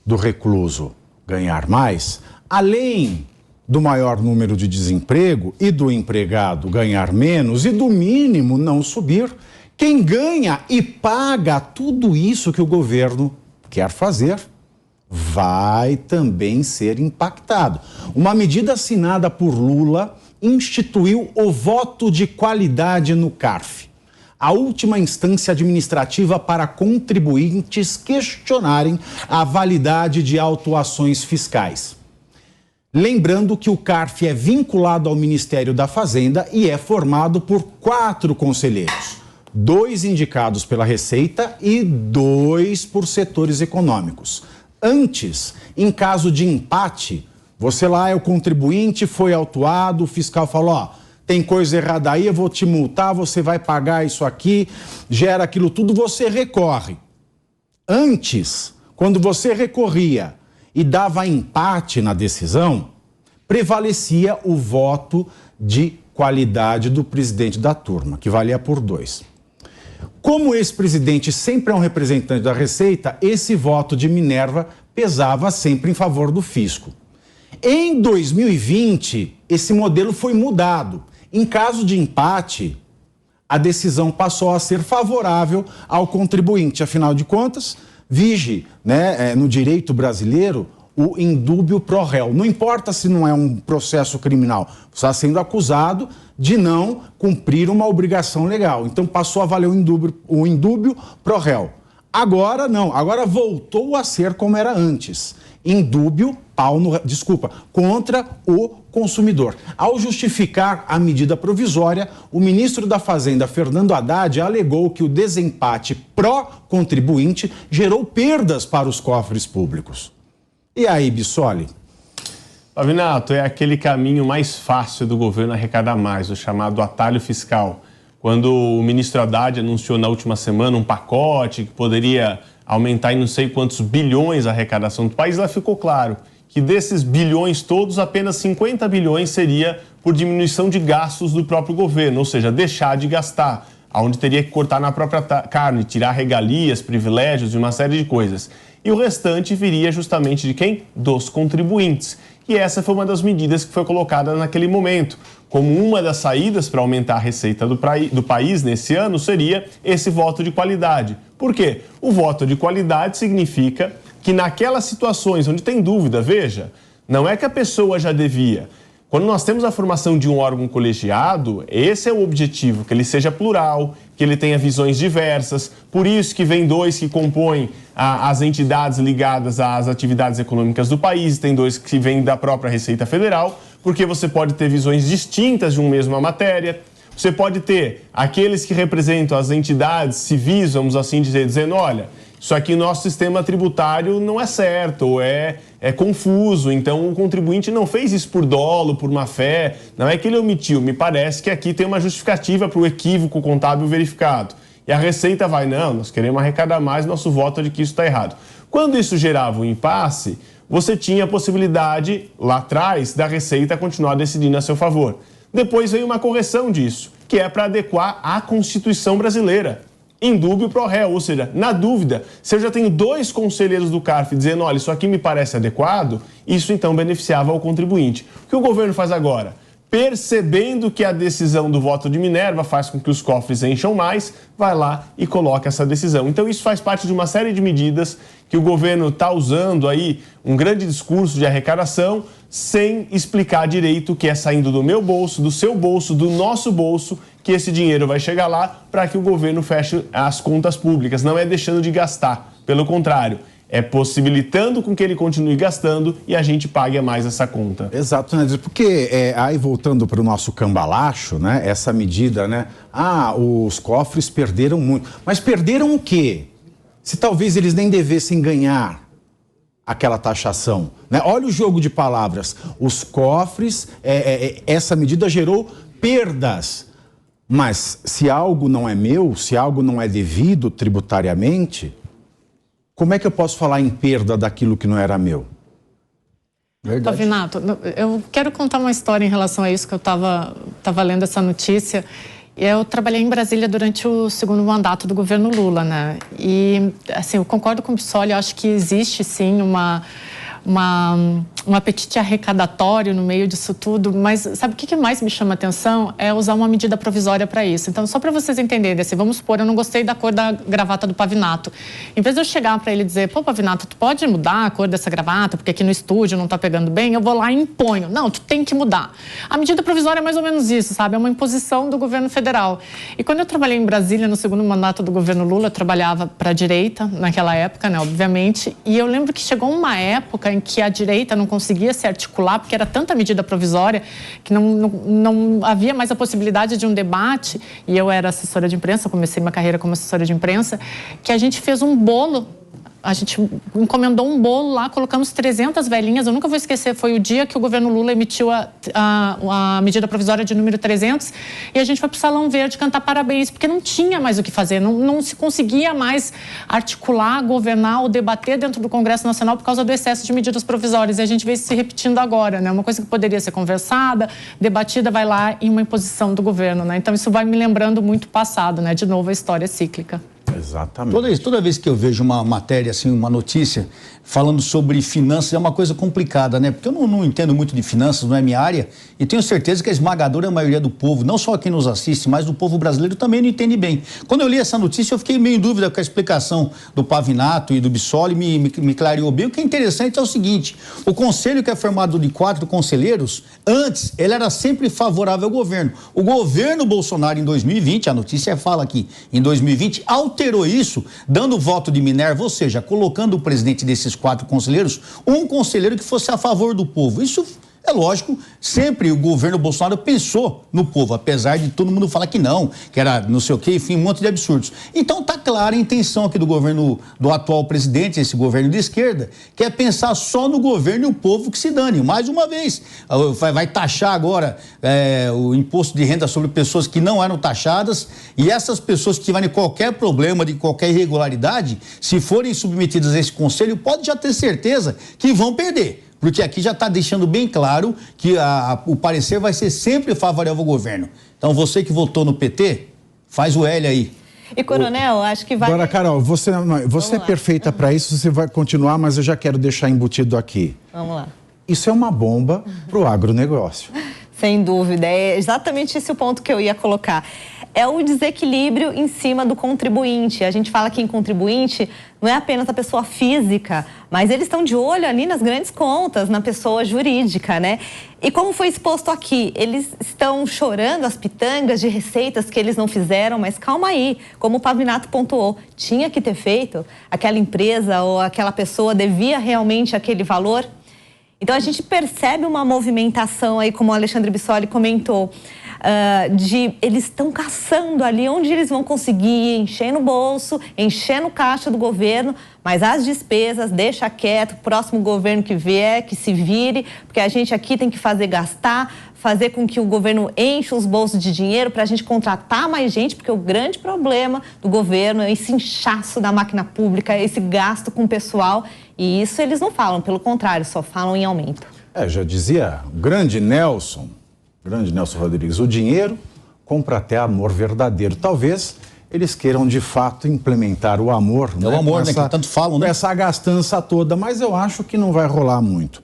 do recluso ganhar mais, além do maior número de desemprego e do empregado ganhar menos e do mínimo não subir, quem ganha e paga tudo isso que o governo quer fazer vai também ser impactado. Uma medida assinada por Lula instituiu o voto de qualidade no CARF, a última instância administrativa para contribuintes questionarem a validade de autuações fiscais. Lembrando que o CARF é vinculado ao Ministério da Fazenda e é formado por 4 conselheiros, 2 indicados pela Receita e 2 por setores econômicos. Antes, em caso de empate, você lá é o contribuinte, foi autuado, o fiscal falou, ó, tem coisa errada aí, eu vou te multar, você vai pagar isso aqui, gera aquilo tudo, você recorre. Antes, quando você recorria e dava empate na decisão, prevalecia o voto de qualidade do presidente da turma, que valia por 2. Como o ex-presidente sempre é um representante da Receita, esse voto de Minerva pesava sempre em favor do fisco. Em 2020, esse modelo foi mudado. Em caso de empate, a decisão passou a ser favorável ao contribuinte. Afinal de contas, vige, no direito brasileiro, o indúbio pro réu. Não importa se não é um processo criminal, você está sendo acusado de não cumprir uma obrigação legal. Então passou a valer o indúbio pro réu. Agora não, agora voltou a ser como era antes. Indúbio, contra o consumidor. Ao justificar a medida provisória, o ministro da Fazenda, Fernando Haddad, alegou que o desempate pró-contribuinte gerou perdas para os cofres públicos. E aí, Bissoli? Pavinato, é aquele caminho mais fácil do governo arrecadar mais, o chamado atalho fiscal. Quando o ministro Haddad anunciou na última semana um pacote que poderia aumentar em não sei quantos bilhões a arrecadação do país, lá ficou claro que desses bilhões todos, apenas 50 bilhões seria por diminuição de gastos do próprio governo, ou seja, deixar de gastar, onde teria que cortar na própria carne, tirar regalias, privilégios e uma série de coisas. E o restante viria justamente de quem? Dos contribuintes. E essa foi uma das medidas que foi colocada naquele momento. Como uma das saídas para aumentar a receita do país nesse ano seria esse voto de qualidade. Por quê? O voto de qualidade significa que naquelas situações onde tem dúvida, veja, não é que a pessoa já devia. Quando nós temos a formação de um órgão colegiado, esse é o objetivo, que ele seja plural, que ele tenha visões diversas. Por isso que vem 2 que compõem as entidades ligadas às atividades econômicas do país, tem 2 que vêm da própria Receita Federal, porque você pode ter visões distintas de uma mesma matéria. Você pode ter aqueles que representam as entidades civis, vamos assim dizer, dizendo, olha, isso aqui no nosso sistema tributário não é certo, ou é confuso, então o contribuinte não fez isso por dolo, por má fé, não é que ele omitiu, me parece que aqui tem uma justificativa para o equívoco contábil verificado. E a Receita vai, não, nós queremos arrecadar mais, nosso voto é de que isso está errado. Quando isso gerava um impasse, você tinha a possibilidade, lá atrás, da Receita continuar decidindo a seu favor. Depois veio uma correção disso, que é para adequar à Constituição brasileira. Indúbio pro réu, ou seja, na dúvida, se eu já tenho 2 conselheiros do CARF dizendo, olha, isso aqui me parece adequado, isso então beneficiava o contribuinte. O que o governo faz agora? Percebendo que a decisão do voto de Minerva faz com que os cofres encham mais, vai lá e coloca essa decisão. Então isso faz parte de uma série de medidas que o governo está usando aí, um grande discurso de arrecadação, sem explicar direito o que é saindo do meu bolso, do seu bolso, do nosso bolso, que esse dinheiro vai chegar lá para que o governo feche as contas públicas. Não é deixando de gastar, pelo contrário, é possibilitando com que ele continue gastando e a gente pague mais essa conta. Exato, né? Porque aí voltando para o nosso cambalacho, né? Essa medida, né? Os cofres perderam muito. Mas perderam o quê? Se talvez eles nem devessem ganhar aquela taxação, né? Olha o jogo de palavras. Os cofres, essa medida gerou perdas. Mas se algo não é meu, se algo não é devido tributariamente, como é que eu posso falar em perda daquilo que não era meu? Pavinato, eu quero contar uma história em relação a isso, que eu estava lendo essa notícia, Eu trabalhei em Brasília durante o segundo mandato do governo Lula, né? E, assim, eu concordo com o Bissoli, eu acho que existe, sim, um apetite arrecadatório no meio disso tudo, mas sabe o que mais me chama a atenção? É usar uma medida provisória para isso. Então, só para vocês entenderem, assim, vamos supor, eu não gostei da cor da gravata do Pavinato. Em vez de eu chegar para ele e dizer, pô, Pavinato, tu pode mudar a cor dessa gravata, porque aqui no estúdio não tá pegando bem, eu vou lá e imponho. Não, tu tem que mudar. A medida provisória é mais ou menos isso, sabe? É uma imposição do governo federal. E quando eu trabalhei em Brasília, no segundo mandato do governo Lula, eu trabalhava para a direita, naquela época, né, obviamente, e eu lembro que chegou uma época em que a direita não conseguia se articular, porque era tanta medida provisória que não havia mais a possibilidade de um debate, e eu era assessora de imprensa, comecei minha carreira como assessora de imprensa, que a gente fez um bolo. A gente encomendou um bolo lá, colocamos 300 velhinhas. Eu nunca vou esquecer, foi o dia que o governo Lula emitiu a medida provisória de número 300 e a gente foi para o Salão Verde cantar parabéns, porque não tinha mais o que fazer, não se conseguia mais articular, governar ou debater dentro do Congresso Nacional por causa do excesso de medidas provisórias. E a gente vê isso se repetindo agora, né? Uma coisa que poderia ser conversada, debatida, vai lá em uma imposição do governo, né? Então isso vai me lembrando muito o passado, né? De novo, a história cíclica. Exatamente. Toda vez que eu vejo uma matéria, assim, uma notícia falando sobre finanças, é uma coisa complicada, né? Porque eu não entendo muito de finanças, não é minha área, e tenho certeza que a esmagadora maioria do povo, não só quem nos assiste, mas do povo brasileiro também não entende bem. Quando eu li essa notícia, eu fiquei meio em dúvida com a explicação do Pavinato e do Bissoli, me clareou bem. O que é interessante é o seguinte, o conselho, que é formado de 4 conselheiros, antes, ele era sempre favorável ao governo. O governo Bolsonaro, em 2020, a notícia fala aqui, em 2020, alterou isso, dando voto de Minerva, ou seja, colocando o presidente desses 4 conselheiros, um conselheiro que fosse a favor do povo. Isso é lógico, sempre o governo Bolsonaro pensou no povo, apesar de todo mundo falar que não, que era não sei o quê, enfim, um monte de absurdos. Então tá clara a intenção aqui do governo, do atual presidente, esse governo de esquerda, que é pensar só no governo e o povo que se dane. Mais uma vez, vai taxar agora o imposto de renda sobre pessoas que não eram taxadas, e essas pessoas que tiverem qualquer problema, de qualquer irregularidade, se forem submetidas a esse conselho, pode já ter certeza que vão perder. Porque aqui já está deixando bem claro que o parecer vai ser sempre favorável ao governo. Então, você que votou no PT, faz o L aí. E, Coronel, acho que vai... Dona Carol, você é perfeita para isso, você vai continuar, mas eu já quero deixar embutido aqui. Vamos lá. Isso é uma bomba para o agronegócio. Sem dúvida, é exatamente esse o ponto que eu ia colocar. É o desequilíbrio em cima do contribuinte. A gente fala que em contribuinte não é apenas a pessoa física, mas eles estão de olho ali nas grandes contas, na pessoa jurídica, né? E como foi exposto aqui, eles estão chorando as pitangas de receitas que eles não fizeram, mas calma aí, como o Pavinato pontuou, tinha que ter feito, aquela empresa ou aquela pessoa devia realmente aquele valor. Então a gente percebe uma movimentação aí, como o Alexandre Bissoli comentou, eles estão caçando ali onde eles vão conseguir encher no bolso, encher no caixa do governo, mas as despesas deixa quieto, o próximo governo que vier, que se vire, porque a gente aqui tem que fazer gastar, fazer com que o governo enche os bolsos de dinheiro para a gente contratar mais gente, porque o grande problema do governo é esse inchaço da máquina pública, esse gasto com o pessoal, e isso eles não falam, pelo contrário, só falam em aumento. Já dizia o grande Nelson Rodrigues, o dinheiro compra até amor verdadeiro. Talvez eles queiram de fato implementar o amor. É o amor, né? Que tanto falam, né? Essa gastança toda, mas eu acho que não vai rolar muito.